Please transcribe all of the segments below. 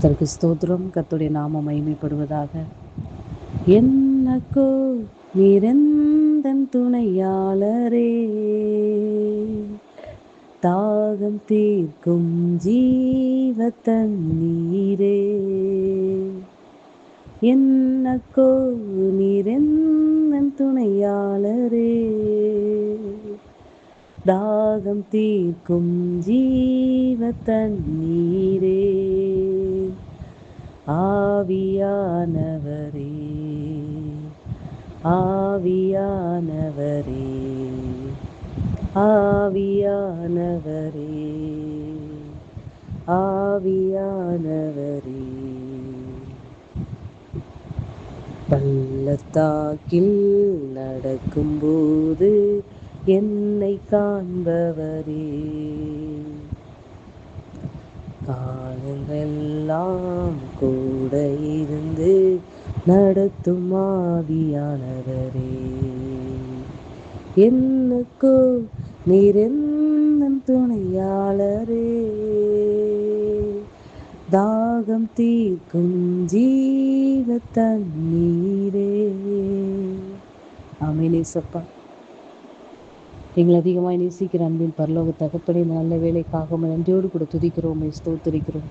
கர்த்தருக்கு ஸ்தோத்திரம். கர்த்தருடைய நாமம் மகிமைப்படுவதாக. என்னக்கோ நீரெந்தன் துணையாளரே, தாகம் தீர்க்கும் ஜீவ தண்ணீரே. என்னக்கோ நீரெந்தன் துணையாளரே, தாகம் தீர்க்கும் ஜீவ தண்ணீரே. ஆவியானவரே, ஆவியானவரே, ஆவியானவரே, ஆவியானவரே. பள்ளத்தாக்கில் நடக்கும்போது என்னை காண்பவரே, காலங்களெல்லாம் கூட இருந்து நடத்தும் ஆவியானவரே. என்னக்கோ நீரெந்தன் துணையாளரே, தாகம் தீர்க்கும் ஜீவ தண்ணீரே. ஆமென் இயேசப்பா. எங்களை அதிகமாய் நேசிக்கிற அன்பின் பரலோக தகப்பனே, இந்த நல்ல வேலைக்காக நன்றியோடு கூட துதிக்கிறோம், ஸ்தோத்திரிக்கிறோம்.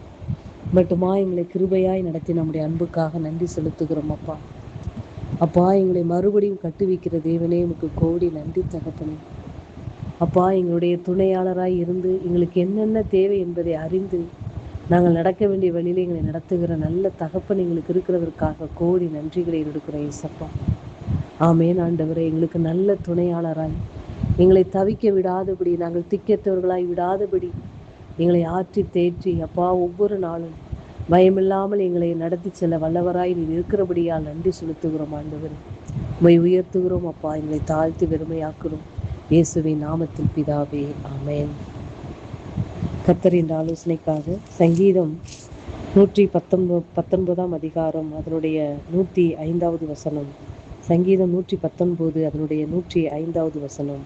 மட்டுமா எங்களை கிருபையாய் நடத்தி நம்முடைய அன்புக்காக நன்றி செலுத்துகிறோம் அப்பா. அப்பா, எங்களை மறுபடியும் கட்டுவிக்கிற தேவனே, உமக்கு கோடி நன்றி தகப்பனே. அப்பா, எங்களுடைய துணையாளராய் இருந்து எங்களுக்கு என்னென்ன தேவை என்பதை அறிந்து நாங்கள் நடக்க வேண்டிய வழியில எங்களை நடத்துகிற நல்ல தகப்பன் எங்களுக்கு இருக்கிறதற்காக கோடி நன்றிகளை எடுக்கிறோம் இயேசப்பா. ஆமென் ஆண்டவரே. எங்களுக்கு நல்ல துணையாளராய் எங்களை தவிக்க விடாதபடி, நாங்கள் திக்கற்றவர்களாய் விடாதபடி எங்களை ஆற்றி தேற்றி அப்பா ஒவ்வொரு நாளும் பயமில்லாமல் எங்களை நடத்தி செல்ல வல்லவராய் நீர் இருக்கிறபடியால் நன்றி செலுத்துகிறோம் ஆண்டவரே. உம்மை உயர்த்துகிறோம் அப்பா. எங்களை தாழ்த்தி வெறுமையாக்குறோம் இயேசுவின் நாமத்தில் பிதாவே, ஆமென். கர்த்தரின் ஆலோசனைக்காக சங்கீதம் 119 அதிகாரம் அதனுடைய 105வது வசனம். சங்கீதம் 119 அதனுடைய 105வது வசனம்.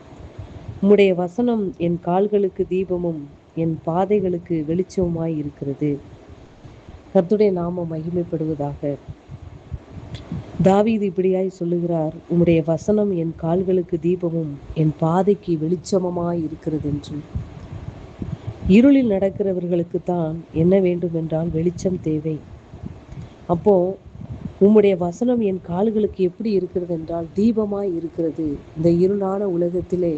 உம்முடைய வசனம் என் கால்களுக்கு தீபமும் என் பாதைகளுக்கு வெளிச்சமுமாய் இருக்கிறது. கர்த்தருடைய நாமம் மகிமைப்படுவதாக. தாவீது இப்படியாய் சொல்லுகிறார், உம்முடைய வசனம் என் கால்களுக்கு தீபமும் என் பாதைக்கு வெளிச்சமுமாய் இருக்கிறது என்று. இருளில் நடக்கிறவர்களுக்கு தான் என்ன வேண்டும் என்றால் வெளிச்சம் தேவை. அப்போ உம்முடைய வசனம் என் கால்களுக்கு எப்படி இருக்கிறது என்றால் தீபமாய் இருக்கிறது. இந்த இருளான உலகத்திலே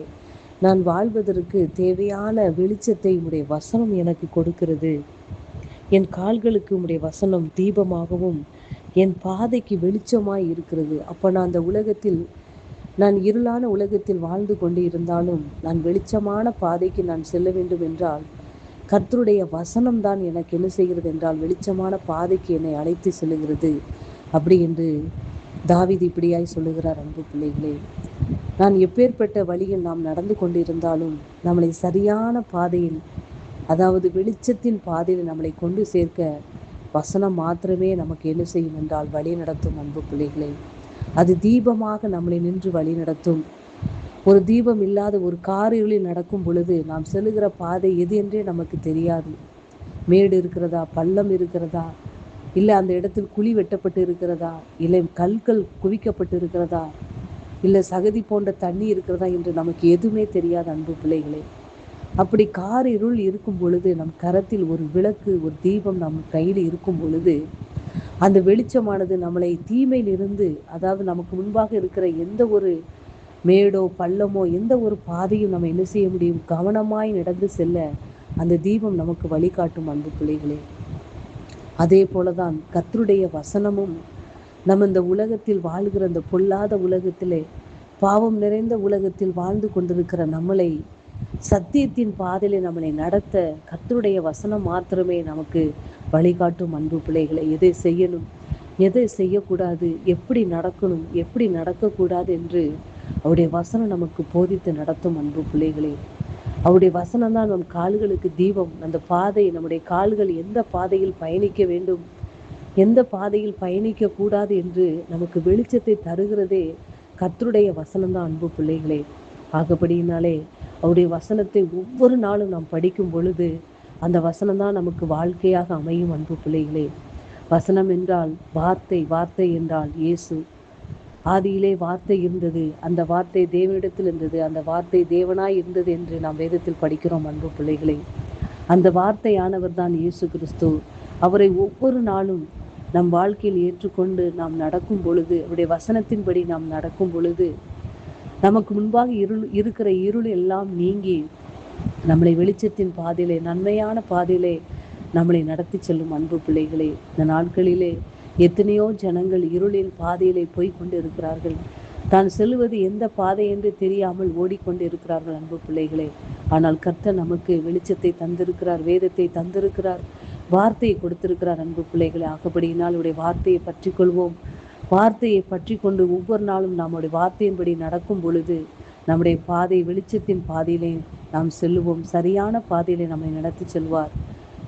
நான் வாழ்வதற்கு தேவையான வெளிச்சத்தை உம்முடைய வசனம் எனக்கு கொடுக்கிறது. என் கால்களுக்கு உம்முடைய வசனம் தீபமாகவும் என் பாதைக்கு வெளிச்சமாய் இருக்கிறது. அப்போ நான் அந்த உலகத்தில், நான் இருளான உலகத்தில் வாழ்ந்து கொண்டு இருந்தாலும் நான் வெளிச்சமான பாதைக்கு நான் செல்ல வேண்டும் என்றால் கர்த்தருடைய வசனம் தான் எனக்கு என்ன செய்கிறது என்றால் வெளிச்சமான பாதைக்கு என்னை அழைத்து செல்லுகிறது. அப்படி என்று தாவீது இப்படியாய் சொல்லுகிறார். அன்பு பிள்ளைகளே, நான் எப்பேற்பட்ட வழியில் நாம் நடந்து கொண்டிருந்தாலும் நம்மளை சரியான பாதையில், அதாவது வெளிச்சத்தின் பாதையில் நம்மளை கொண்டு சேர்க்க வசனம் மாத்திரமே நமக்கு என்ன செய்யும் என்றால் வழி நடத்தும். அன்பு பிள்ளைகளே, அது தீபமாக நம்மளை நின்று வழி நடத்தும். ஒரு தீபம் இல்லாத ஒரு காரிருளில் நடக்கும் பொழுது நாம் செல்லுகிற பாதை எது என்றே நமக்கு தெரியாது. மேடு இருக்கிறதா, பள்ளம் இருக்கிறதா, இல்லை அந்த இடத்தில் குழி வெட்டப்பட்டு இருக்கிறதா, இல்லை கல்கள் குவிக்கப்பட்டு இருக்கிறதா, இல்லை சகதி போன்ற தண்ணி இருக்கிறதா என்று நமக்கு எதுவுமே தெரியாது. அன்பு பிள்ளைகளே, அப்படி காரிருள் இருக்கும் பொழுது நம் கரத்தில் ஒரு விளக்கு, ஒரு தீபம் நம் கையில் இருக்கும் பொழுது அந்த வெளிச்சமானது நம்மளை தீமையிலிருந்து, அதாவது நமக்கு முன்பாக இருக்கிற எந்த ஒரு மேடோ பள்ளமோ எந்த ஒரு பாதையும் நம்ம என்ன செய்ய முடியும், கவனமாய் நடந்து செல்ல அந்த தீபம் நமக்கு வழிகாட்டும். அன்பு பிள்ளைகளே, அதே போலதான் கர்த்தருடைய வசனமும் நம்ம இந்த உலகத்தில் வாழ்கிற அந்த பொல்லாத உலகத்திலே, பாவம் நிறைந்த உலகத்தில் வாழ்ந்து கொண்டிருக்கிற நம்மளை சத்தியத்தின் பாதையிலே நம்மளை நடத்த கர்த்தருடைய வசனம் மாத்திரமே நமக்கு வழிகாட்டும். அன்பு பிள்ளைகளை, எதை செய்யணும், எதை செய்யக்கூடாது, எப்படி நடக்கணும், எப்படி நடக்கக்கூடாது என்று அவருடைய வசனம் நமக்கு போதித்து நடத்தும். அன்பு பிள்ளைகளே, அவருடைய வசனம் தான் நம் கால்களுக்கு தீபம். அந்த பாதை, நம்முடைய கால்கள் எந்த பாதையில் பயணிக்க வேண்டும், எந்த பாதையில் பயணிக்க கூடாது என்று நமக்கு வெளிச்சத்தை தருகிறதே கர்த்தருடைய வசனம் தான். அன்பு பிள்ளைகளே, ஆகபடியினாலே அவருடைய வசனத்தை ஒவ்வொரு நாளும் நாம் படிக்கும் பொழுது அந்த வசனம் தான் நமக்கு வாழ்க்கையாக அமையும். அன்பு பிள்ளைகளே, வசனம் என்றால் வார்த்தை, வார்த்தை என்றால் இயேசு. ஆதியிலே வார்த்தை இருந்தது, அந்த வார்த்தை தேவனிடத்தில் இருந்தது, அந்த வார்த்தை தேவனாய் இருந்தது என்று நாம் வேதத்தில் படிக்கிறோம். அன்பு பிள்ளைகளே, அந்த வார்த்தையானவர் தான் இயேசு கிறிஸ்து. அவரை ஒவ்வொரு நாளும் நம் வாழ்க்கையில் ஏற்றுக்கொண்டு நாம் நடக்கும் பொழுது, அவருடைய வசனத்தின்படி நாம் நடக்கும் பொழுது, நமக்கு முன்பாக இருக்கிற இருள் எல்லாம் நீங்கி நம்மளை வெளிச்சத்தின் பாதையிலே, நன்மையான பாதையிலே நம்மளை நடத்தி செல்லும். அன்பு பிள்ளைகளே, இந்த நாட்களிலே எத்தனையோ ஜனங்கள் இருளின் பாதையிலே போய் கொண்டு இருக்கிறார்கள். தான் செல்வது எந்த பாதை என்று தெரியாமல் ஓடிக்கொண்டு இருக்கிறார்கள். அன்பு பிள்ளைகளே, ஆனால் கர்த்தர் நமக்கு வெளிச்சத்தை தந்திருக்கிறார், வேதத்தை தந்திருக்கிறார், வார்த்தையை கொடுத்திருக்கிறார். அன்பு பிள்ளைகளே, ஆகப்படியினால் அவருடைய வார்த்தையை பற்றி கொள்வோம். வார்த்தையை பற்றி கொண்டு ஒவ்வொரு நாளும் நம்முடைய வார்த்தையின்படி நடக்கும் பொழுது நம்முடைய பாதை வெளிச்சத்தின் பாதையிலே நாம் செல்லுவோம். சரியான பாதையிலே நம்மை நடத்தி செல்வார்.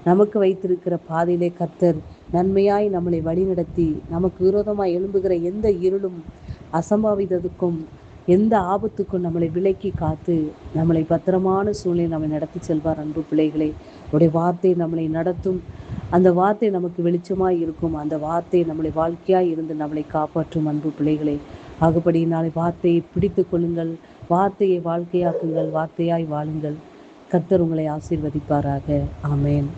நமக்கு வைத்திருக்கிற பாதையிலே கர்த்தர் நன்மையாய் நம்மளை வழிநடத்தி, நமக்கு விரோதமாய் எழும்புகிற எந்த இருளும் அசம்பாவிதத்துக்கும் எந்த ஆபத்துக்கும் நம்மளை விலக்கி காத்து நம்மளை பத்திரமான சூழ்நிலை நம்மை நடத்தி செல்வார். அன்பு பிள்ளைகளே, உடைய வார்த்தை நம்மளை நடத்தும். அந்த வார்த்தை நமக்கு வெளிச்சமாய் இருக்கும். அந்த வார்த்தை நம்மளை வாழ்க்கையாய் இருந்து நம்மளை காப்பாற்றும். அன்பு பிள்ளைகளே, ஆகுபடியினாலே வார்த்தையை பிடித்து கொள்ளுங்கள், வார்த்தையை வாழ்க்கையாக்குங்கள், வார்த்தையாய் வாழுங்கள். கர்த்தர் உங்களை ஆசீர்வதிப்பாராக. ஆமேன்.